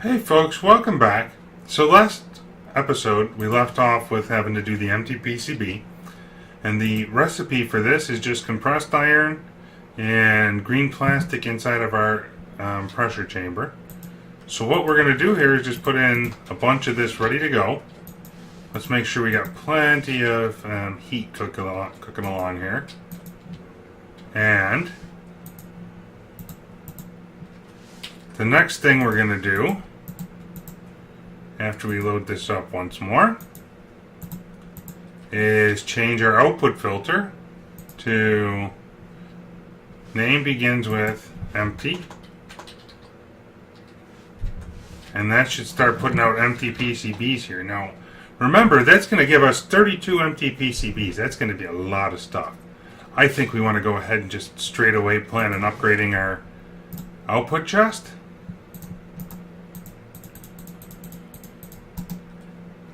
Hey folks, welcome back. So last episode we left off with having to do the empty PCB, and the recipe for this is just compressed iron and green plastic inside of our pressure chamber. So what we're going to do here is just put in a bunch of this ready to go. Let's make sure we got plenty of heat cooking along here. And the next thing we're going to do, after we load this up once more, is change our output filter to name begins with empty. And that should start putting out empty PCBs here. Now, remember, that's going to give us 32 empty PCBs. That's going to be a lot of stuff. I think we want to go ahead and just straight away plan on upgrading our output chest.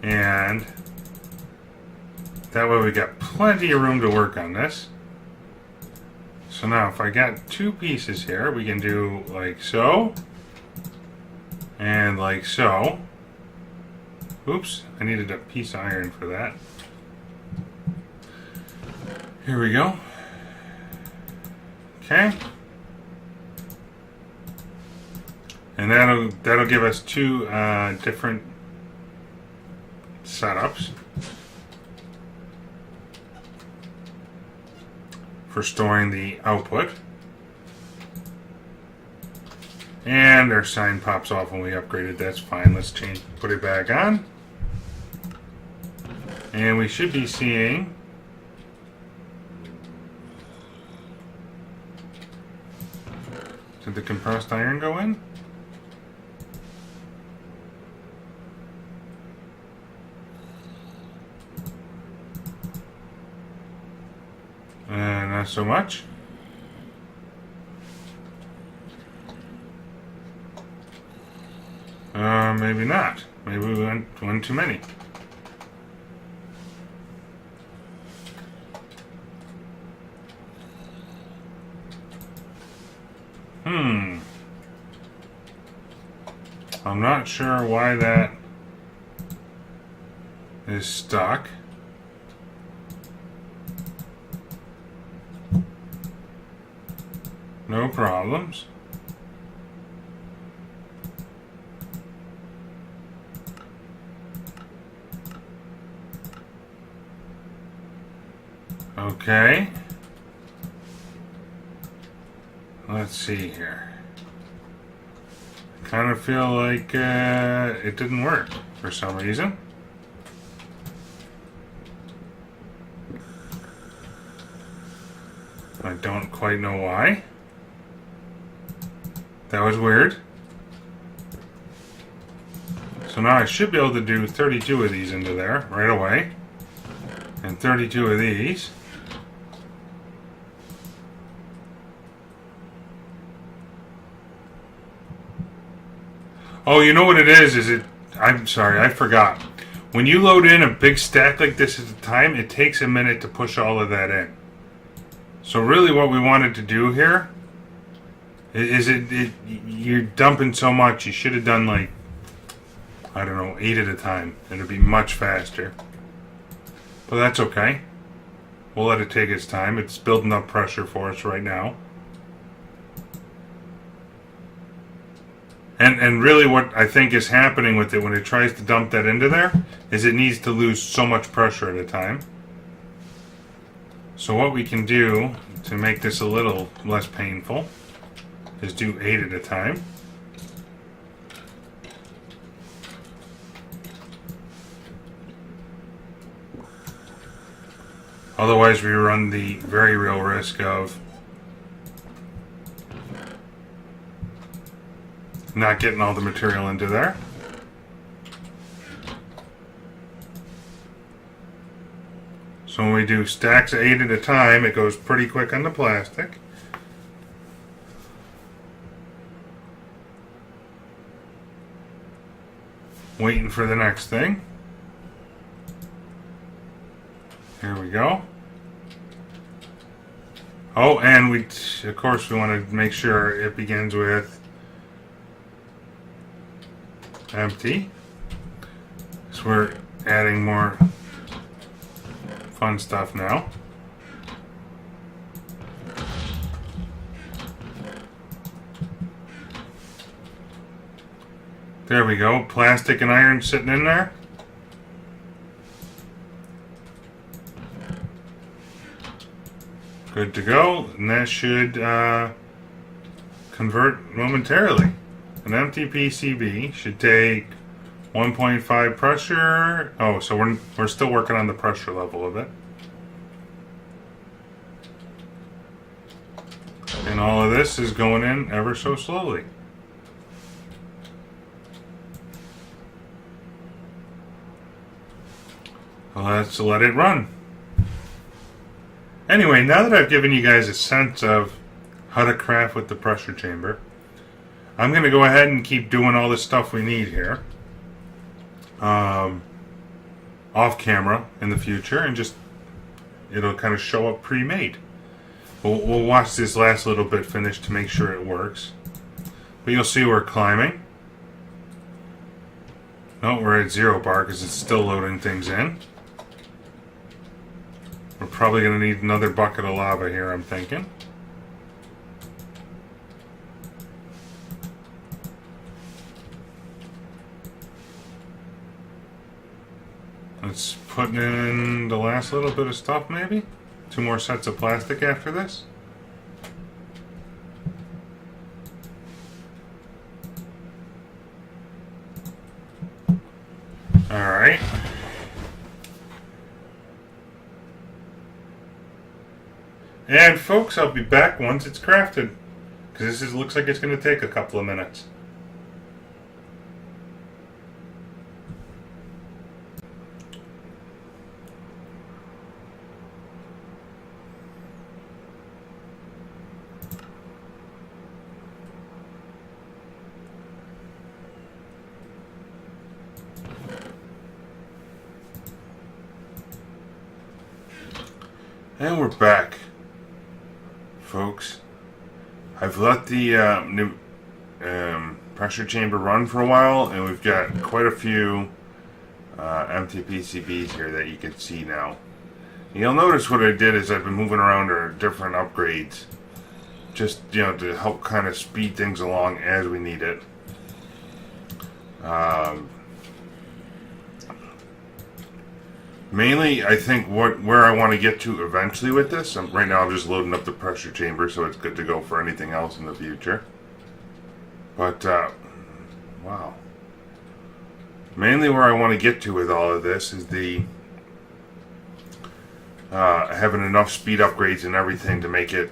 And that way we got plenty of room to work on this. So now if I got two pieces here, we can do like so and like so. Oops, I needed a piece of iron for that. Here we go. Okay. And that'll give us two different setups for storing the output. And our sign pops off when we upgrade it. That's fine. Let's put it back on. And we should be seeing did the compressed iron go in? Not so much. Maybe not. Maybe we went one too many. I'm not sure why that is stuck. No problems. Okay. Let's see here. I kind of feel like it didn't work for some reason. I don't quite know why. That was weird. So now I should be able to do 32 of these into there right away. And 32 of these. Oh, you know what it is I'm sorry, I forgot. When you load in a big stack like this at a time, it takes a minute to push all of that in. So really what we wanted to do here is you're dumping so much, you should have done like, I don't know, 8 at a time. It'd be much faster. But that's okay. We'll let it take its time. It's building up pressure for us right now. And really what I think is happening with it when it tries to dump that into there is it needs to lose so much pressure at a time. So what we can do to make this a little less painful is do 8 at a time. Otherwise we run the very real risk of not getting all the material into there. So when we do stacks of 8 at a time, it goes pretty quick on the plastic. Waiting for the next thing. Here we go. Oh, and of course we want to make sure it begins with empty. So we're adding more fun stuff now. There we go. Plastic and iron sitting in there. Good to go. And that should convert momentarily. An empty PCB should take 1.5 pressure. Oh, so we're still working on the pressure level of it. And all of this is going in ever so slowly. Let's let it run. Anyway, now that I've given you guys a sense of how to craft with the pressure chamber, I'm going to go ahead and keep doing all the stuff we need here off camera in the future, and just it'll kind of show up pre-made. We'll watch this last little bit finish to make sure it works. But you'll see we're climbing. No, we're at 0 bar because it's still loading things in. We're probably going to need another bucket of lava here, I'm thinking. Let's put in the last little bit of stuff, maybe? 2 more sets of plastic after this. Alright. And folks, I'll be back once it's crafted, because this looks like it's going to take a couple of minutes. And we're back, folks. I've let the new pressure chamber run for a while, and we've got quite a few empty PCBs here that you can see now. You'll notice what I did is I've been moving around our different upgrades, just to help kind of speed things along as we need it. Mainly, I think where I want to get to eventually with this. Right now, I'm just loading up the pressure chamber, so it's good to go for anything else in the future. But wow, mainly where I want to get to with all of this is the having enough speed upgrades and everything to make it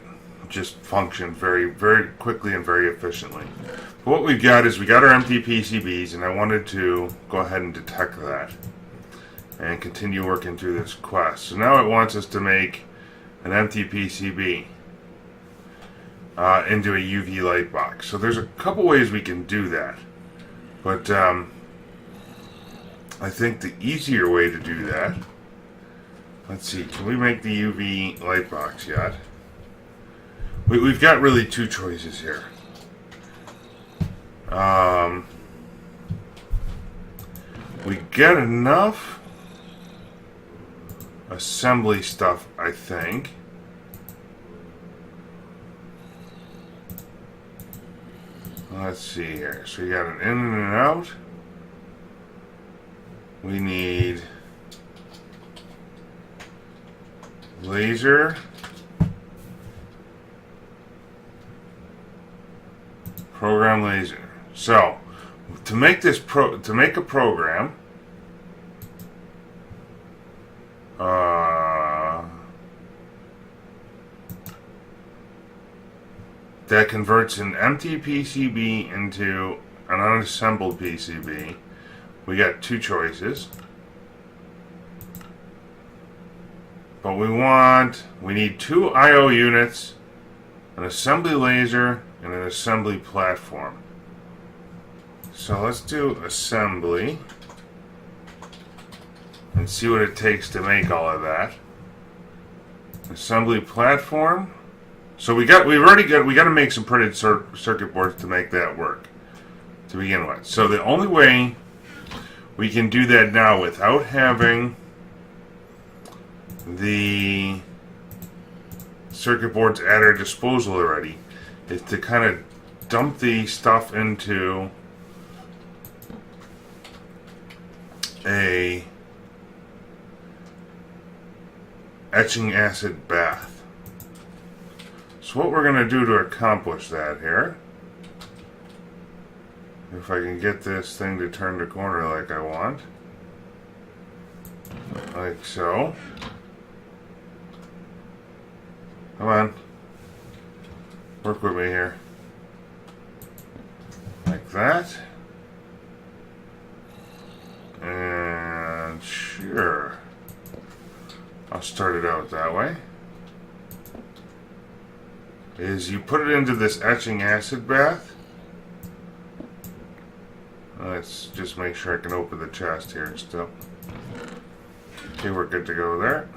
just function very, very quickly and very efficiently. But what we've got is we got our empty PCBs, and I wanted to go ahead and detect that and continue working through this quest. So now it wants us to make an empty PCB into a UV light box. So there's a couple ways we can do that, but I think the easier way to do that, let's see, can we make the UV light box yet? We've got really 2 choices here. We get enough assembly stuff, I think. Let's see here. So you got an in and an out. We need laser, program laser. So to make this to make a program, that converts an empty PCB into an unassembled PCB. We got 2 choices. But we need 2 I/O units, an assembly laser, and an assembly platform. So let's do assembly and see what it takes to make all of that. Assembly platform. So we got to make some printed circuit boards to make that work. to begin with. So the only way we can do that now without having the circuit boards at our disposal already is to kind of dump the stuff into a etching acid bath. So what we're going to do to accomplish that here, if I can get this thing to turn the corner like I want, like so. Come on, work with me here, like that, and sure, I'll start it out that way. Is you put it into this etching acid bath. Let's just make sure I can open the chest here still. Okay, we're good to go there.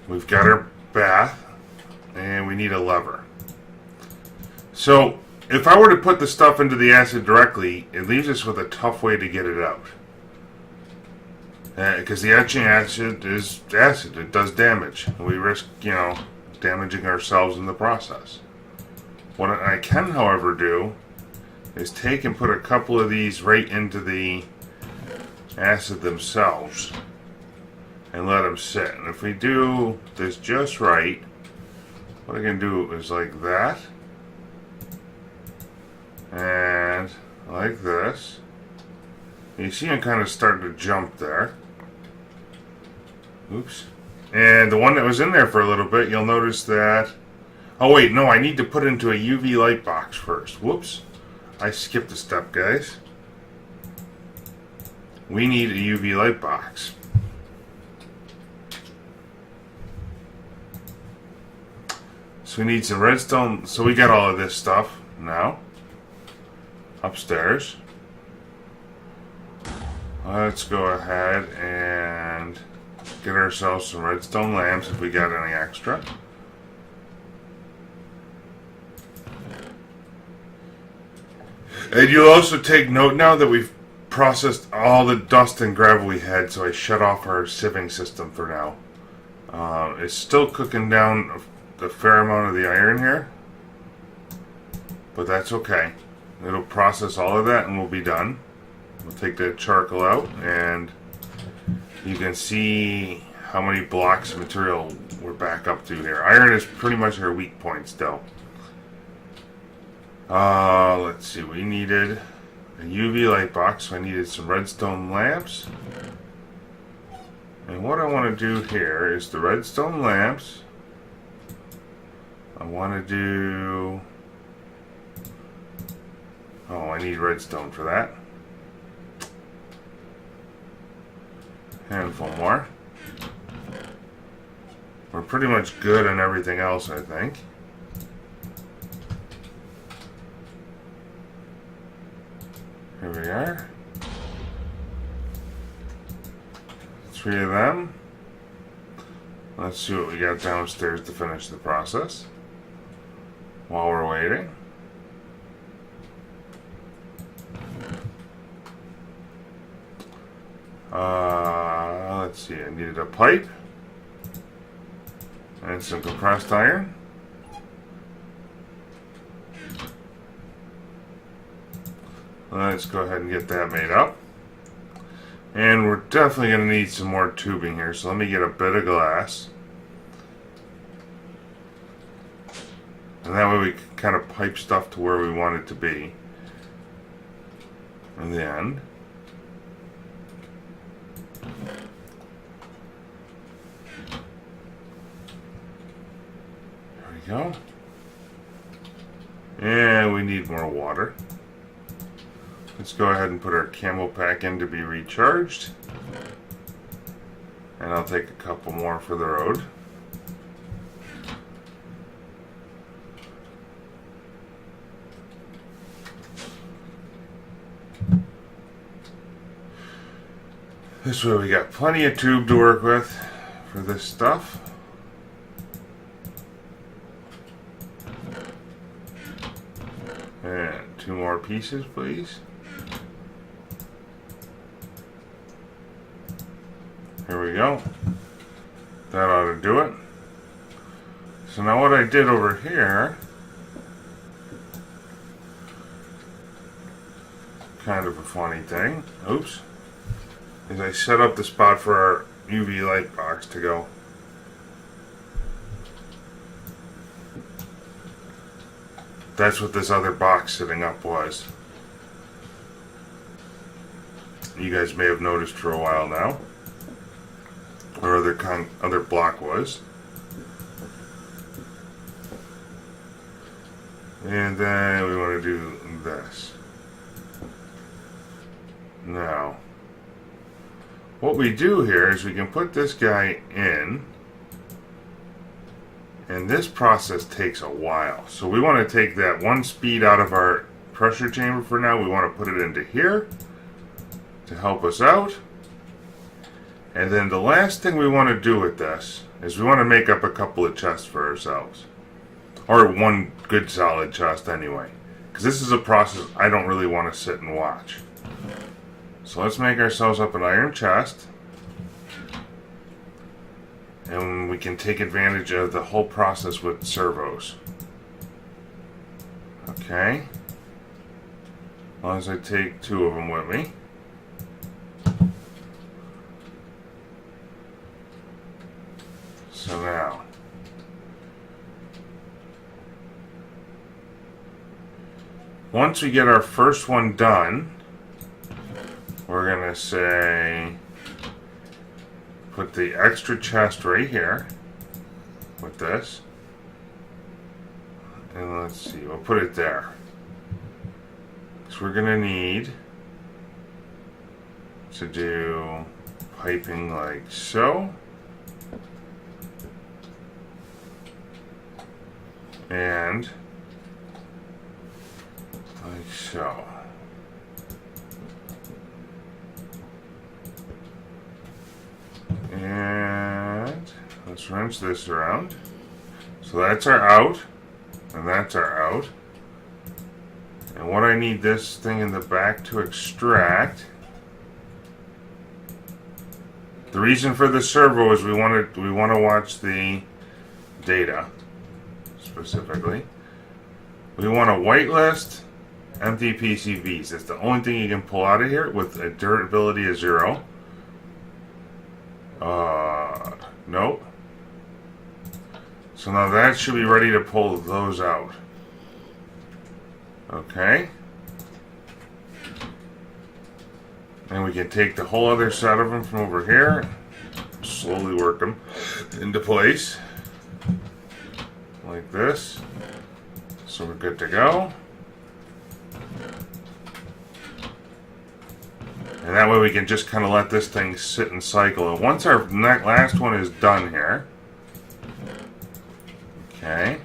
We've got our bath, and we need a lever. So, if I were to put the stuff into the acid directly, it leaves us with a tough way to get it out. Because the etching acid is acid, it does damage. We risk, damaging ourselves in the process. What I can, however, do is take and put a couple of these right into the acid themselves and let them sit. And if we do this just right, what I can do is like that and like this. You see I'm kind of starting to jump there. Oops. And the one that was in there for a little bit, you'll notice that... Oh wait, no, I need to put it into a UV light box first. Whoops. I skipped a step, guys. We need a UV light box. So we need some redstone. So we got all of this stuff now. Upstairs. Let's go ahead and get ourselves some redstone lamps if we got any extra. And you'll also take note now that we've processed all the dust and gravel we had, so I shut off our sieving system for now. It's still cooking down a fair amount of the iron here, but that's okay. It'll process all of that and we'll be done. We'll take that charcoal out and you can see how many blocks of material we're back up to here. Iron is pretty much our weak point still. Let's see, we needed a UV light box, so I needed some redstone lamps. And what I want to do here is the redstone lamps. I want to do... Oh, I need redstone for that. Handful more. We're pretty much good on everything else, I think. Here we are. 3 of them. Let's see what we got downstairs to finish the process while we're waiting. Let's see, I needed a pipe and some compressed iron. Let's go ahead and get that made up. And we're definitely going to need some more tubing here, so let me get a bit of glass. And that way we can kind of pipe stuff to where we want it to be. In the end. There we go. And we need more water. Let's go ahead and put our camo pack in to be recharged. And I'll take a couple more for the road. This way we got plenty of tube to work with for this stuff. And 2 more pieces, please. Here we go. That ought to do it. So now what I did over here, kind of a funny thing, oops, is I set up the spot for our UV light box to go. That's what this other box sitting up was. You guys may have noticed for a while now. Or other block was. And then we want to do this. Now, what we do here is we can put this guy in, and this process takes a while. So we want to take that one speed out of our pressure chamber for now. We want to put it into here to help us out. And then the last thing we want to do with this is we want to make up a couple of chests for ourselves. Or one good solid chest anyway. Because this is a process I don't really want to sit and watch. So let's make ourselves up an iron chest. And we can take advantage of the whole process with servos. Okay. As long as I take 2 of them with me. So now, once we get our first one done, we're going to say, put the extra chest right here with this. And let's see, we'll put it there. So we're going to need to do piping like so. And like so. And let's wrench this around. So that's our out, and that's our out. And what I need this thing in the back to extract. The reason for the servo is we want to watch the data. Specifically, we want to whitelist empty PCBs. That's the only thing you can pull out of here with a durability of 0. Nope. So now that should be ready to pull those out. Okay. And we can take the whole other set of them from over here, slowly work them into place. Like this. So we're good to go. And that way we can just kind of let this thing sit and cycle. And once our last one is done here, okay,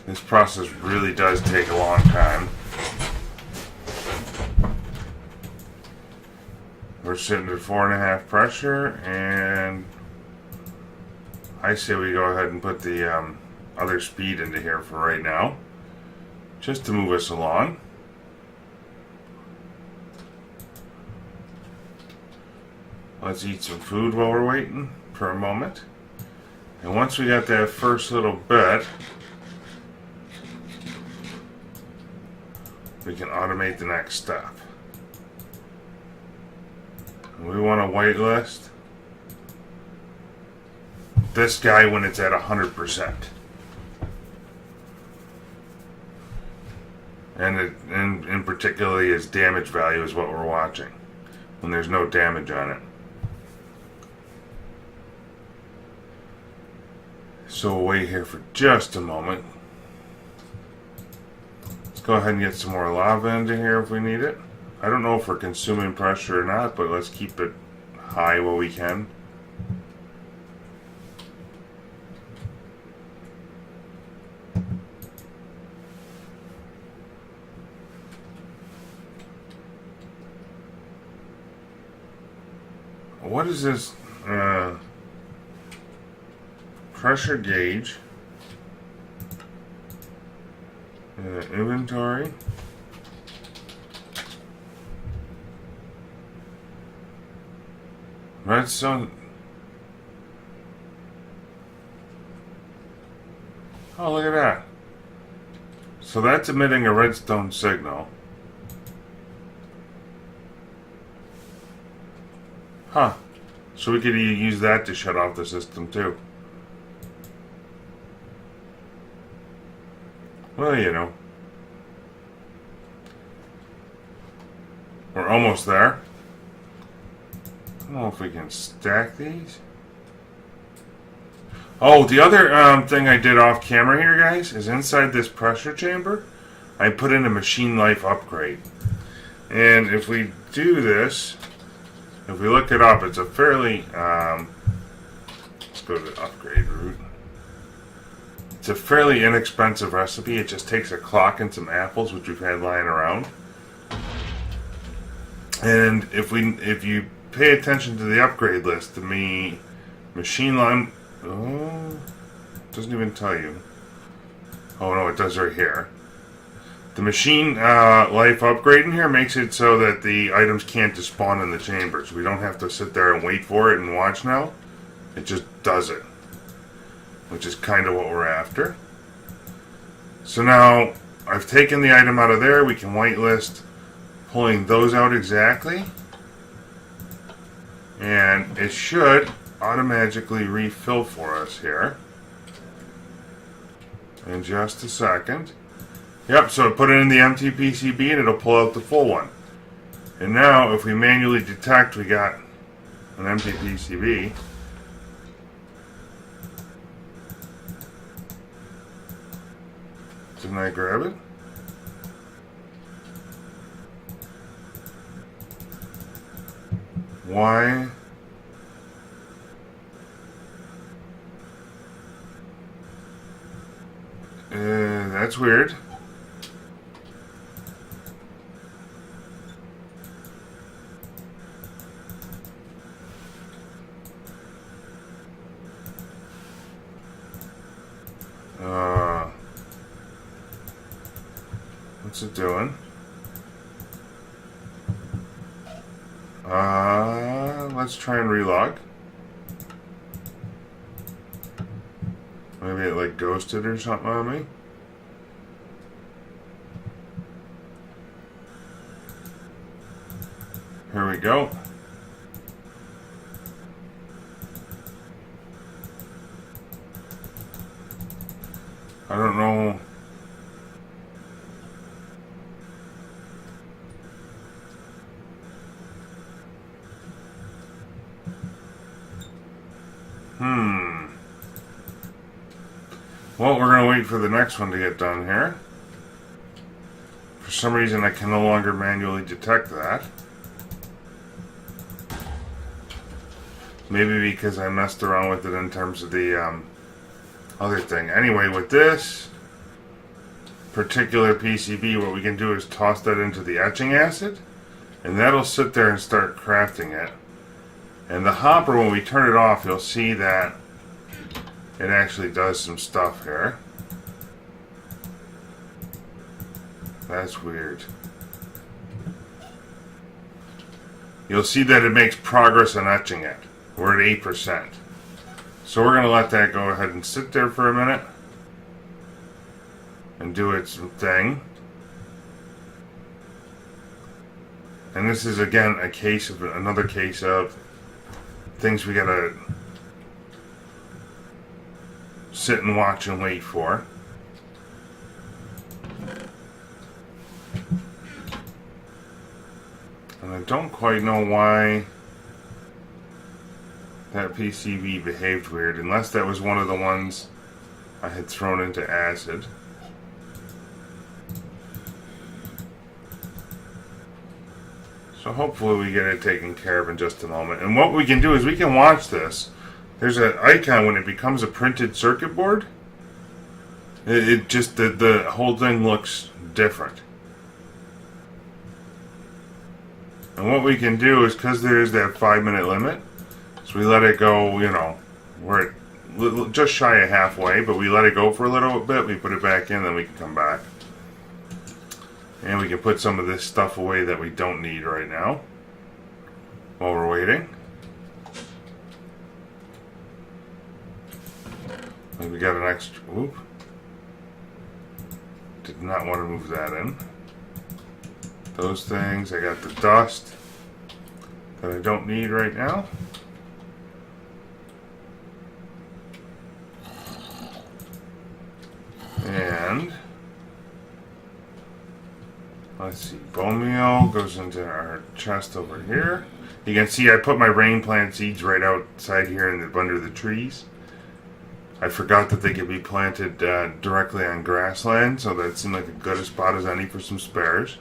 this process really does take a long time. We're sitting at 4.5 pressure, and I say we go ahead and put the other speed into here for right now, just to move us along. Let's eat some food while we're waiting for a moment. And once we got that first little bit, we can automate the next step. We want to whitelist this guy when it's at 100%. And in particularly his damage value is what we're watching, when there's no damage on it. So we'll wait here for just a moment. Let's go ahead and get some more lava into here if we need it. I don't know if we're consuming pressure or not, but let's keep it high while we can. What is this? Pressure pressure gauge. Inventory. Redstone. Oh, look at that. So that's emitting a redstone signal. Huh. So we could use that to shut off the system too. Well, you know. We're almost there. I don't know if we can stack these. Oh, the other thing I did off camera here, guys, is inside this pressure chamber, I put in a machine life upgrade. And if we do this, if we look it up, it's a fairly, let's go to the upgrade route. It's a fairly inexpensive recipe. It just takes a clock and some apples, which we've had lying around. And if you pay attention to the upgrade list, the machine line, oh, it doesn't even tell you. Oh no, it does right here. The machine life upgrade in here makes it so that the items can't despawn in the chambers. We don't have to sit there and wait for it and watch now. It just does it, which is kind of what we're after. So now I've taken the item out of there. We can whitelist, pulling those out exactly. And it should automatically refill for us here. In just a second. Yep, so I put it in the empty PCB and it'll pull out the full one. And now if we manually detect we got an empty PCB, didn't I grab it? Why? That's weird. What's it doing? Let's try and relog. Maybe it like ghosted or something on me. Here we go. I don't know. Well, we're going to wait for the next one to get done here. For some reason, I can no longer manually detect that. Maybe because I messed around with it in terms of the other thing. Anyway, with this particular PCB, what we can do is toss that into the etching acid, and that'll sit there and start crafting it. And the hopper, when we turn it off, you'll see that it actually does some stuff here. That's weird. You'll see that it makes progress in etching it. We're at 8%. So we're going to let that go ahead and sit there for a minute and do its thing. And this is again another case of things we gotta sit and watch and wait for. And I don't quite know why that PCB behaved weird, unless that was one of the ones I had thrown into acid. So hopefully we get it taken care of in just a moment. And what we can do is we can watch this. There's an icon when it becomes a printed circuit board. It just, the whole thing looks different. And what we can do is, because there is that 5-minute limit, so we let it go, you know, where it just shy of halfway, but we let it go for a little bit. We put it back in, then we can come back. And we can put some of this stuff away that we don't need right now while we're waiting. And we got an extra, whoop. Did not want to move that in. Those things, I got the dust that I don't need right now. And let's see, bone meal goes into our chest over here. You can see I put my rain plant seeds right outside here under the trees. I forgot that they could be planted directly on grassland, so that seemed like as good a spot as any for some spares.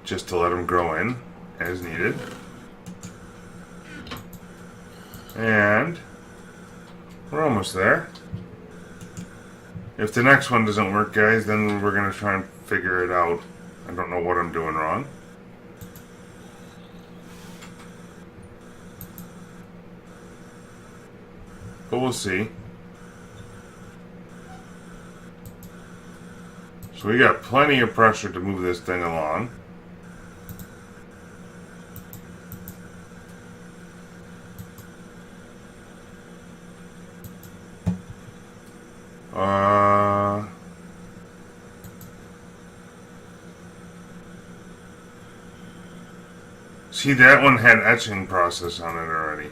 Just to let them grow in as needed. And we're almost there. If the next one doesn't work, guys, then we're going to try and figure it out. I don't know what I'm doing wrong. But we'll see. So we got plenty of pressure to move this thing along. See, that one had etching process on it already.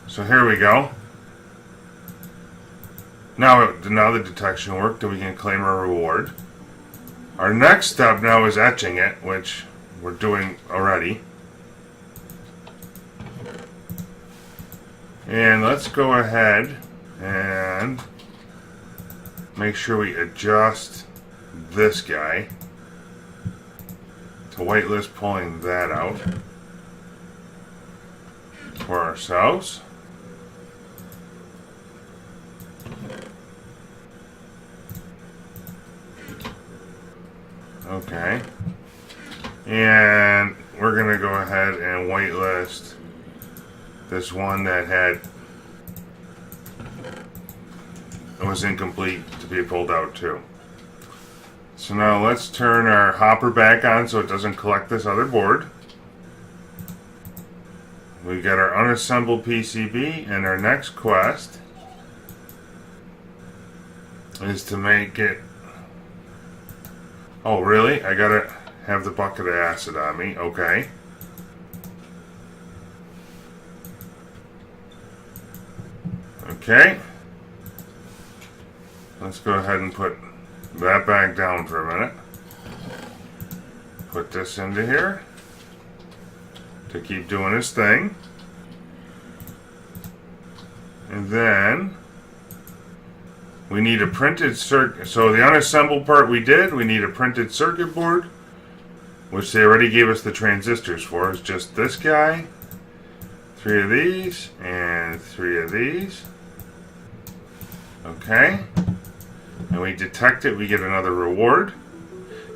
So here we go. Now the detection worked, and we can claim our reward. Our next step now is etching it, which we're doing already. And let's go ahead and make sure we adjust this guy to whitelist, pulling that out for ourselves. Okay. And we're going to go ahead and whitelist this one that was incomplete to be pulled out too. So now let's turn our hopper back on so it doesn't collect this other board. We got our unassembled PCB, and our next quest is to make it. Oh, really? I gotta have the bucket of acid on me. Okay. Okay. Let's go ahead and put that back down for a minute. Put this into here to keep doing its thing. And then we need a printed circuit. So the unassembled part we did, we need a printed circuit board, which they already gave us the transistors for. It's just this guy, 3 of these, and 3 of these. Okay. And we detect it, we get another reward.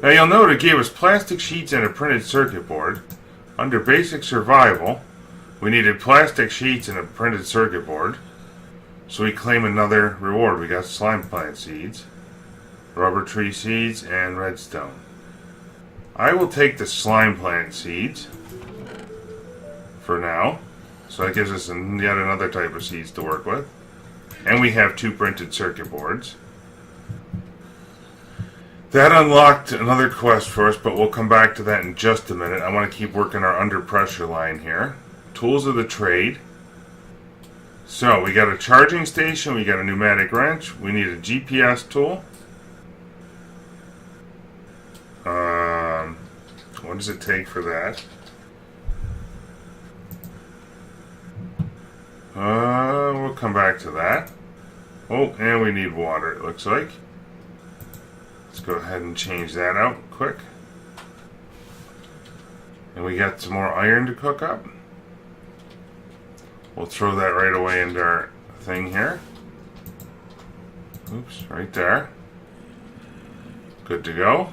Now you'll note it gave us plastic sheets and a printed circuit board. Under basic survival, we needed plastic sheets and a printed circuit board. So we claim another reward. We got slime plant seeds, rubber tree seeds, and redstone. I will take the slime plant seeds for now. So that gives us yet another type of seeds to work with. And we have 2 printed circuit boards. That unlocked another quest for us, but we'll come back to that in just a minute. I want to keep working our under pressure line here. Tools of the trade. So we got a charging station, we got a pneumatic wrench, we need a GPS tool. What does it take for that? We'll come back to that. Oh, and we need water, it looks like. Let's go ahead and change that out quick. And we got some more iron to cook up. We'll throw that right away into our thing here. Oops, right there. Good to go.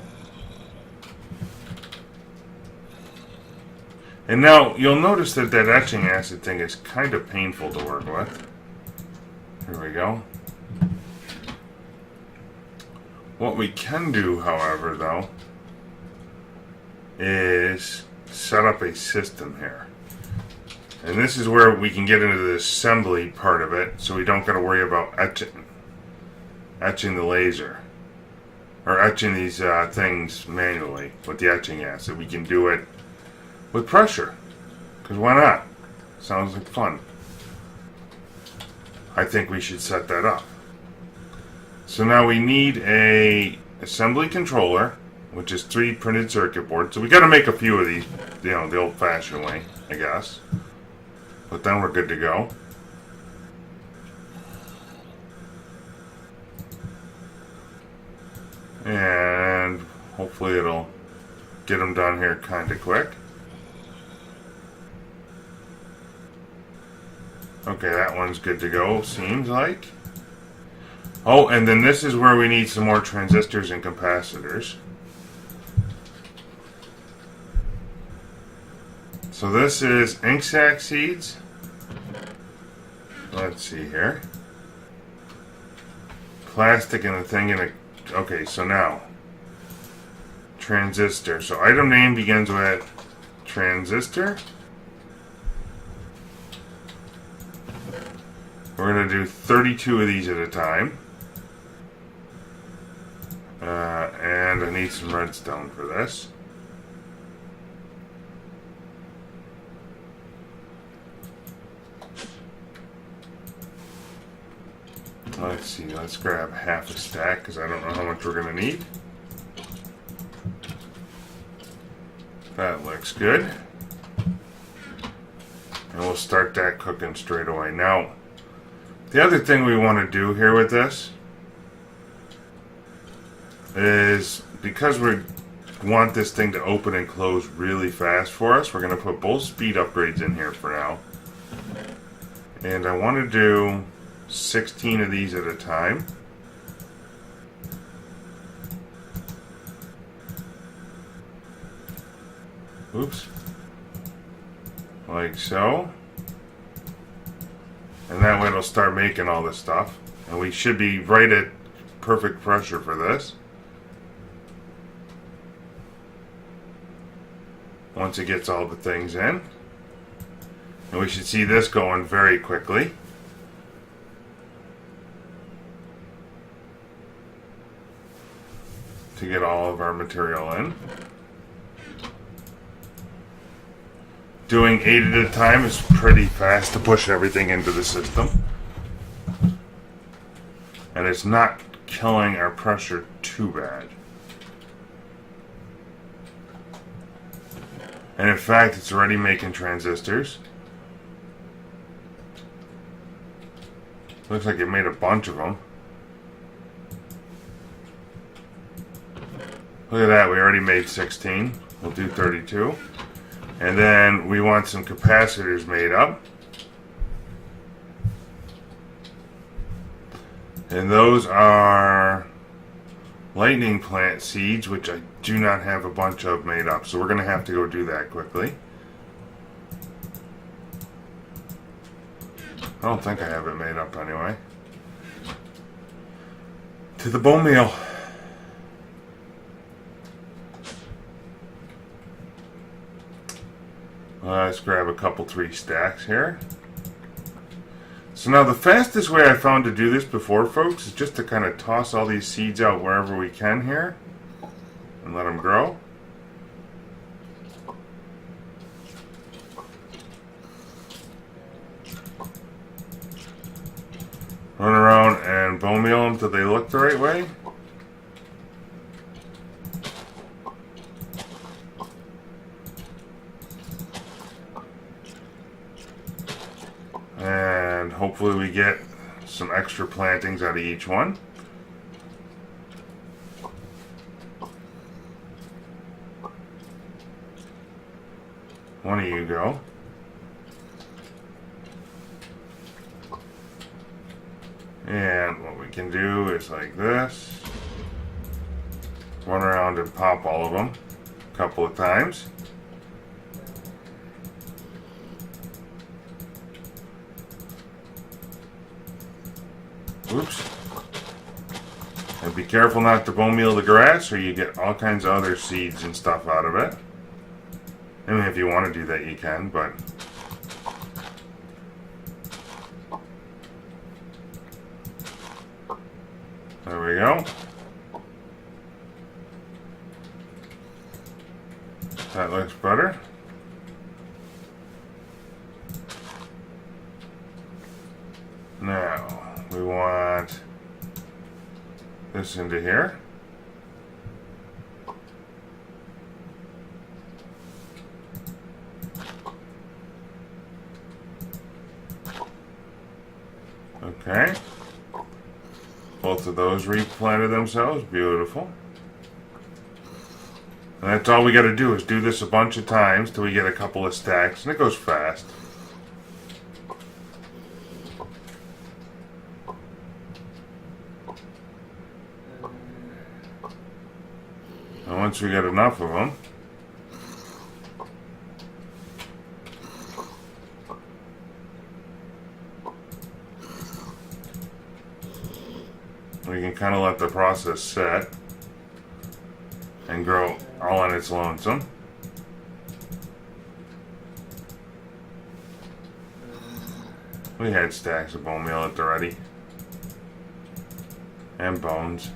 And now you'll notice that that etching acid thing is kind of painful to work with. Here we go. What we can do, however, though, is set up a system here. And this is where we can get into the assembly part of it, so we don't got to worry about etching the laser. Or etching these things manually with the etching acid. We can do it with pressure. Because why not? Sounds like fun. I think we should set that up. So now we need a assembly controller, which is 3 printed circuit boards. So we got to make a few of these, the old-fashioned way, I guess. But then we're good to go. And hopefully it'll get them done here kind of quick. Okay, that one's good to go, seems like. Oh, and then this is where we need some more transistors and capacitors. So this is ink sac seeds. Let's see here. Plastic and a thing in a... Okay, so now. Transistor. So item name begins with transistor. We're going to do 32 of these at a time. And I need some redstone for this. Let's see, let's grab half a stack because I don't know how much we're going to need. That looks good. And we'll start that cooking straight away. Now, the other thing we want to do here with this is, because we want this thing to open and close really fast for us, we're going to put both speed upgrades in here for now. And I want to do 16 of these at a time. Oops. Like so. And that way it'll start making all this stuff. And we should be right at perfect pressure for this. Once it gets all the things in. And we should see this going very quickly. To get all of our material in. Doing 8 at a time is pretty fast to push everything into the system. And it's not killing our pressure too bad. And in fact, it's already making transistors. Looks like it made a bunch of them. Look at that, we already made 16. We'll do 32. And then we want some capacitors made up. And those are lightning plant seeds, which I do not have a bunch of made up. So we're going to have to go do that quickly. I don't think I have it made up anyway. To the bone meal. Let's grab a couple 3 stacks here. So now the fastest way I found to do this before, folks, is just to kind of toss all these seeds out wherever we can here and let them grow. Run around and bone meal them till they look the right way. And hopefully we get some extra plantings out of each one. One of you go. And what we can do is like this. Run around and pop all of them a couple of times. Oops. And be careful not to bone meal the grass or you get all kinds of other seeds and stuff out of it. I mean, if you want to do that, you can, but... There we go. That looks better. Now, we want this into here. Okay. Both of those replanted themselves. Beautiful. And that's all we got to do is do this a bunch of times till we get a couple of stacks, and it goes fast. And once we get enough of them, we can kind of let the process set and grow all on its lonesome. We had stacks of bone meal at the ready. And bones.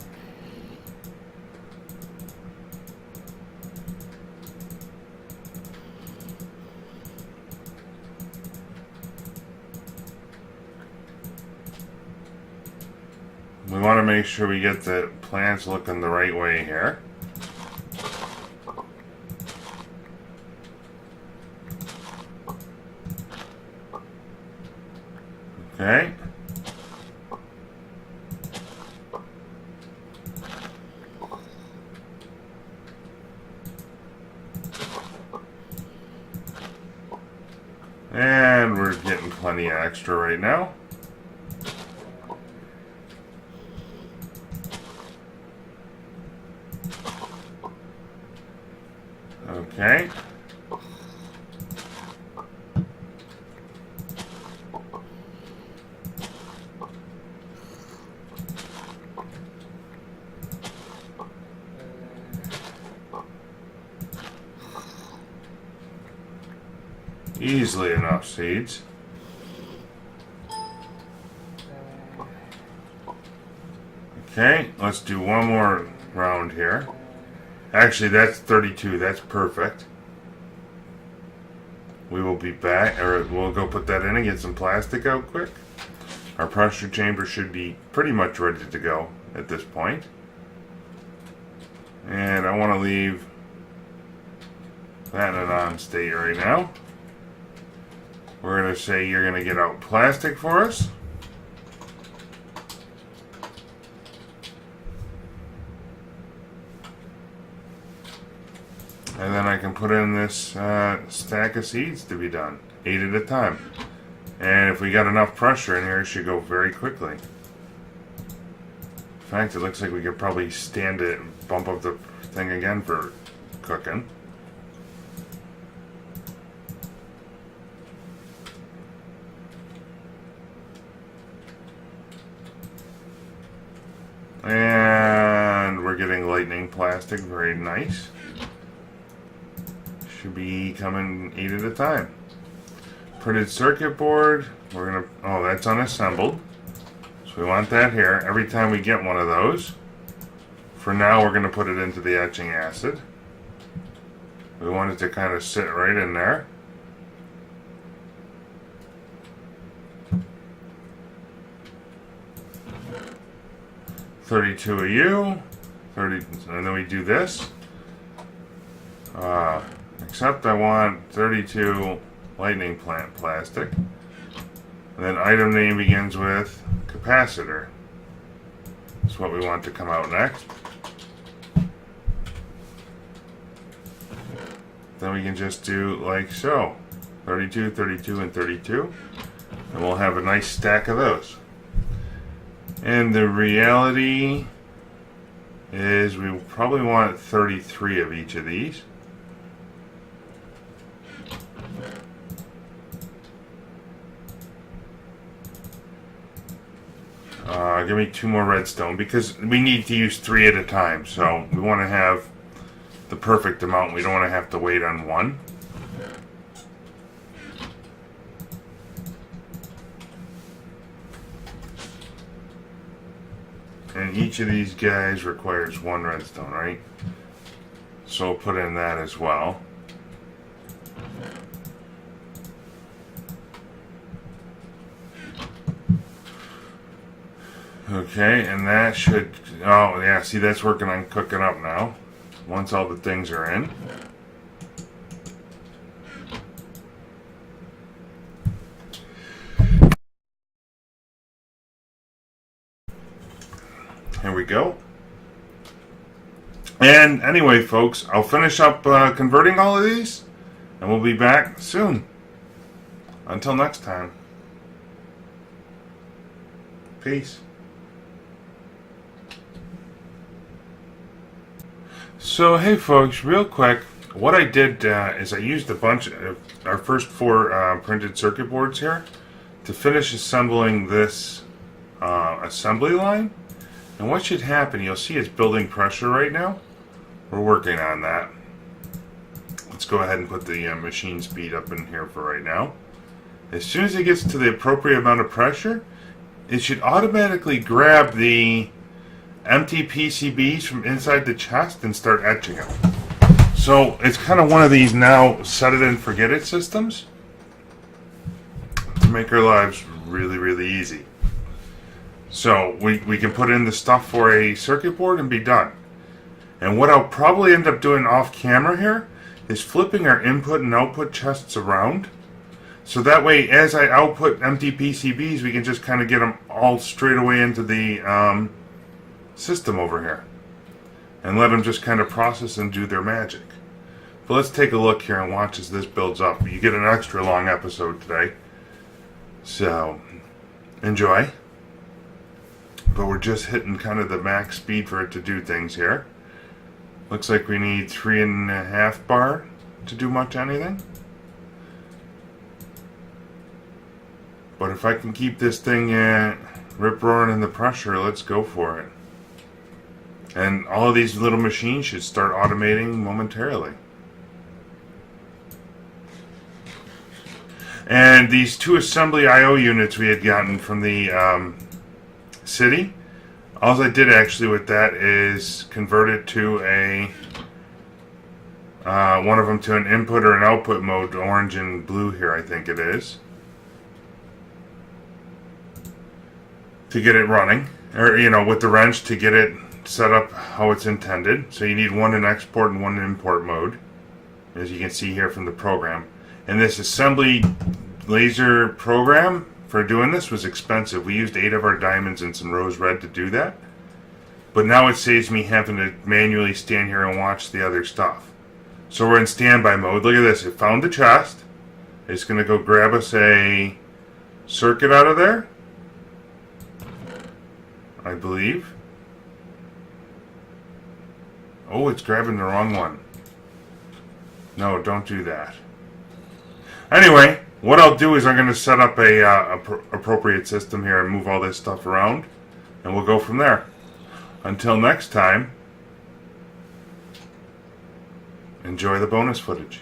We want to make sure we get the plants looking the right way here. Okay. And we're getting plenty of extra right now. Okay. Easily enough seeds. Okay, let's do one more round here. Actually, that's 32. That's perfect. We will be back, or we'll go put that in and get some plastic out quick. Our pressure chamber should be pretty much ready to go at this point. And I want to leave that in an on state right now. We're going to say you're going to get out plastic for us. And then I can put in this stack of seeds to be done, 8 at a time. And if we got enough pressure in here, it should go very quickly. In fact, it looks like we could probably stand it and bump up the thing again for cooking. And we're getting lightning plastic, very nice. Should be coming 8 at a time. Printed circuit board, we're gonna, oh, that's unassembled. So we want that here. Every time we get one of those, for now we're gonna put it into the etching acid. We want it to kind of sit right in there. $32 of you, 30, and then we do this. Except I want 32 lightning plant plastic. And then item name begins with capacitor. That's what we want to come out next. Then we can just do like so. 32, 32, and 32. And we'll have a nice stack of those. And the reality is we probably want 33 of each of these. Give me 2 more redstone because we need to use 3 at a time. So we want to have the perfect amount. We don't want to have to wait on one. And each of these guys requires 1 redstone, right? So we'll put in that as well. Okay, and that should... Oh, yeah, see, that's working on cooking up now. Once all the things are in. Here we go. And anyway, folks, I'll finish up converting all of these, and we'll be back soon. Until next time. Peace. So, hey folks, real quick, what I did is I used a bunch of our first 4 printed circuit boards here to finish assembling this assembly line. And what should happen, you'll see it's building pressure right now. We're working on that. Let's go ahead and put the machine speed up in here for right now. As soon as it gets to the appropriate amount of pressure, it should automatically grab the empty PCBs from inside the chest and start etching them. So it's kind of one of these now set it and forget it systems to make our lives really, really easy. So we can put in the stuff for a circuit board and be done. And what I'll probably end up doing off camera here is flipping our input and output chests around. So that way, as I output empty PCBs, we can just kind of get them all straight away into the system over here. And let them just kind of process and do their magic. But let's take a look here and watch as this builds up. You get an extra long episode today. So, enjoy. But we're just hitting kind of the max speed for it to do things here. Looks like we need 3.5 bar to do much anything. But if I can keep this thing rip-roaring in the pressure, let's go for it. And all of these little machines should start automating momentarily. And these 2 assembly I/O units we had gotten from the city, all I did actually with that is convert it to a one of them to an input or an output mode, orange and blue here I think it is, to get it running, or with the wrench to get it set up how it's intended. So you need one in export and one in import mode, as you can see here from the program. And this assembly laser program for doing this was expensive. We used 8 of our diamonds and some rose red to do that. But now it saves me having to manually stand here and watch the other stuff. So we're in standby mode. Look at this. It found the chest. It's going to go grab us a circuit out of there, I believe. Oh, it's grabbing the wrong one. No, don't do that. Anyway, what I'll do is I'm going to set up a appropriate system here and move all this stuff around, and we'll go from there. Until next time, enjoy the bonus footage.